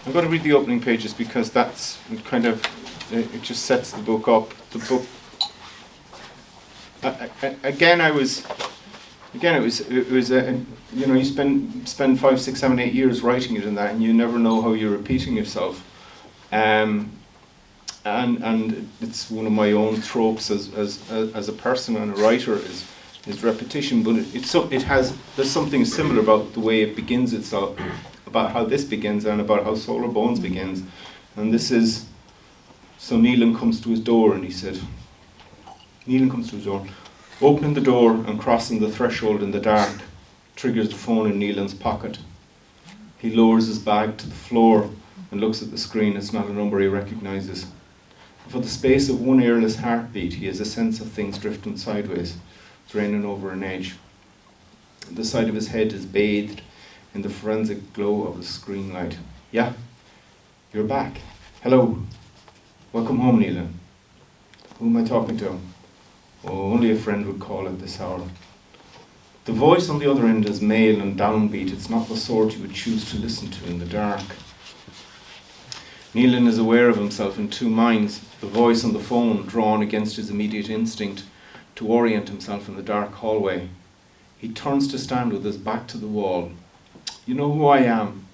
I'm going to read the opening pages because that's kind of, it just sets the book up. The book, it was you spend 5, 6, 7, 8 years writing it and that, and you never know how you're repeating yourself. And it's one of my own tropes as a person and a writer is repetition, but there's something similar about the way it begins itself, about how this begins and about how Solar Bones begins. And this is, so Nealon comes to his door and he said, opening the door and crossing the threshold in the dark, triggers the phone in Nealon's pocket. He lowers his bag to the floor and looks at the screen. It's not a number he recognises. For the space of one airless heartbeat, he has a sense of things drifting sideways, draining over an edge. The side of his head is bathed in the forensic glow of the screen light. Yeah, you're back. Hello. Welcome home, Nealon. Who am I talking to? Oh, only a friend would call at this hour. The voice on the other end is male and downbeat. It's not the sort you would choose to listen to in the dark. Nealon is aware of himself in two minds, the voice on the phone drawn against his immediate instinct to orient himself in the dark hallway. He turns to stand with his back to the wall. You know who I am?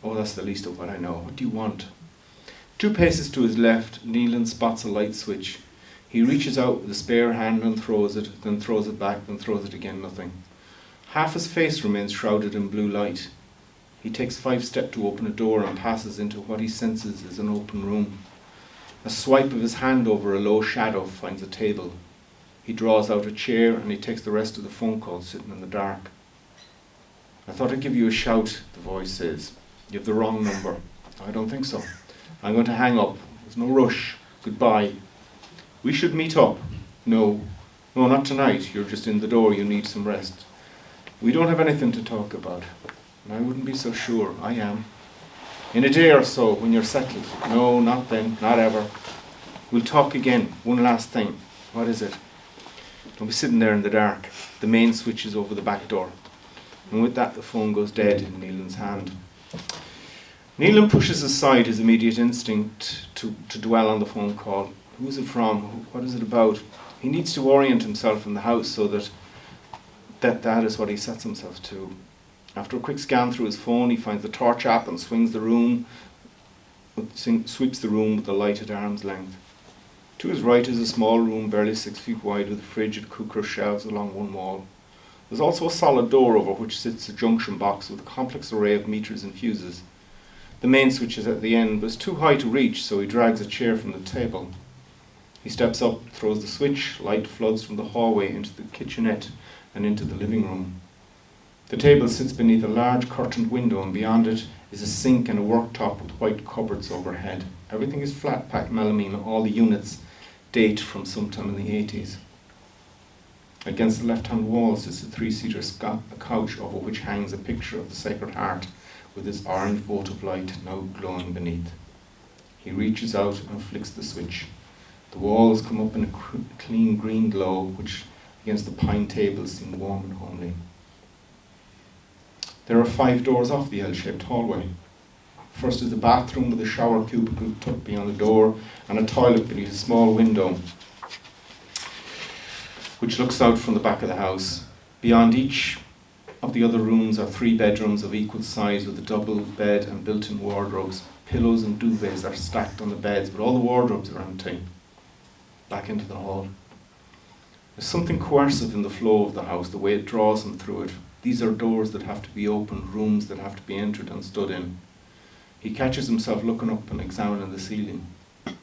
Oh, that's the least of what I know. What do you want? 2 paces to his left, Nealon spots a light switch. He reaches out with a spare hand and throws it, then throws it back, then throws it again, nothing. Half his face remains shrouded in blue light. He takes 5 steps to open a door and passes into what he senses is an open room. A swipe of his hand over a low shadow finds a table. He draws out a chair and he takes the rest of the phone call sitting in the dark. I thought I'd give you a shout, the voice says. You have the wrong number. I don't think so. I'm going to hang up. There's no rush. Goodbye. We should meet up. No, not tonight. You're just in the door. You need some rest. We don't have anything to talk about. And I wouldn't be so sure. I am. In a day or so, when you're settled. No, not then. Not ever. We'll talk again. One last thing. What is it? Don't be sitting there in the dark. The main switch is over the back door. And with that, the phone goes dead in Nealon's hand. Nealon pushes aside his immediate instinct to dwell on the phone call. Who's it from? What is it about? He needs to orient himself in the house so that is what he sets himself to. After a quick scan through his phone, he finds the torch app and sweeps the room with the light at arm's length. To his right is a small room barely 6 feet wide with a fridge and cooker shelves along one wall. There's also a solid door over which sits a junction box with a complex array of meters and fuses. The main switch is at the end, but it's too high to reach, so he drags a chair from the table. He steps up, throws the switch, light floods from the hallway into the kitchenette and into the living room. The table sits beneath a large curtained window, and beyond it is a sink and a worktop with white cupboards overhead. Everything is flat-pack melamine. All the units date from sometime in the 80s. Against the left-hand wall sits a 3-seater couch over which hangs a picture of the Sacred Heart with its orange votive light now glowing beneath. He reaches out and flicks the switch. The walls come up in a clean green glow, which against the pine tables seem warm and homely. There are 5 doors off the L-shaped hallway. First is the bathroom with a shower cubicle tucked beyond the door and a toilet beneath a small window which looks out from the back of the house. Beyond each of the other rooms are 3 bedrooms of equal size with a double bed and built-in wardrobes. Pillows and duvets are stacked on the beds, but all the wardrobes are empty. Back into the hall. There's something coercive in the flow of the house, the way it draws him through it. These are doors that have to be opened, rooms that have to be entered and stood in. He catches himself looking up and examining the ceiling.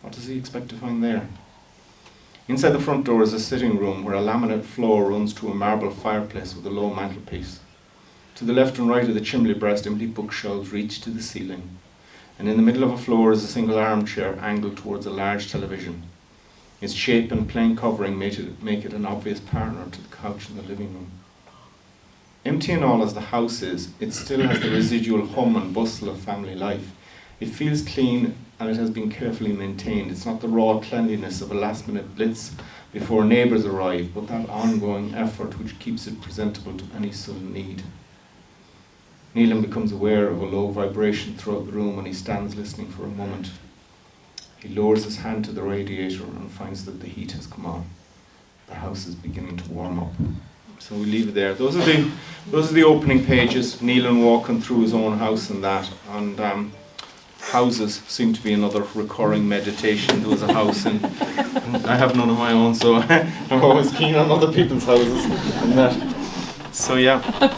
What does he expect to find there? Inside the front door is a sitting room where a laminate floor runs to a marble fireplace with a low mantelpiece. To the left and right of the chimney breast, empty bookshelves reach to the ceiling. And in the middle of the floor is a single armchair angled towards a large television. Its shape and plain covering make it an obvious partner to the couch in the living room. Empty and all as the house is, it still has the residual hum and bustle of family life. It feels clean and it has been carefully maintained. It's not the raw cleanliness of a last-minute blitz before neighbours arrive, but that ongoing effort which keeps it presentable to any sudden need. Nealon becomes aware of a low vibration throughout the room and he stands listening for a moment. He lowers his hand to the radiator and finds that the heat has come on. The house is beginning to warm up. So we leave it there. Those are the opening pages. Nealon walking through his own house and that. And houses seem to be another recurring meditation. There was a house and I have none of my own, so I'm always keen on other people's houses and that. So yeah.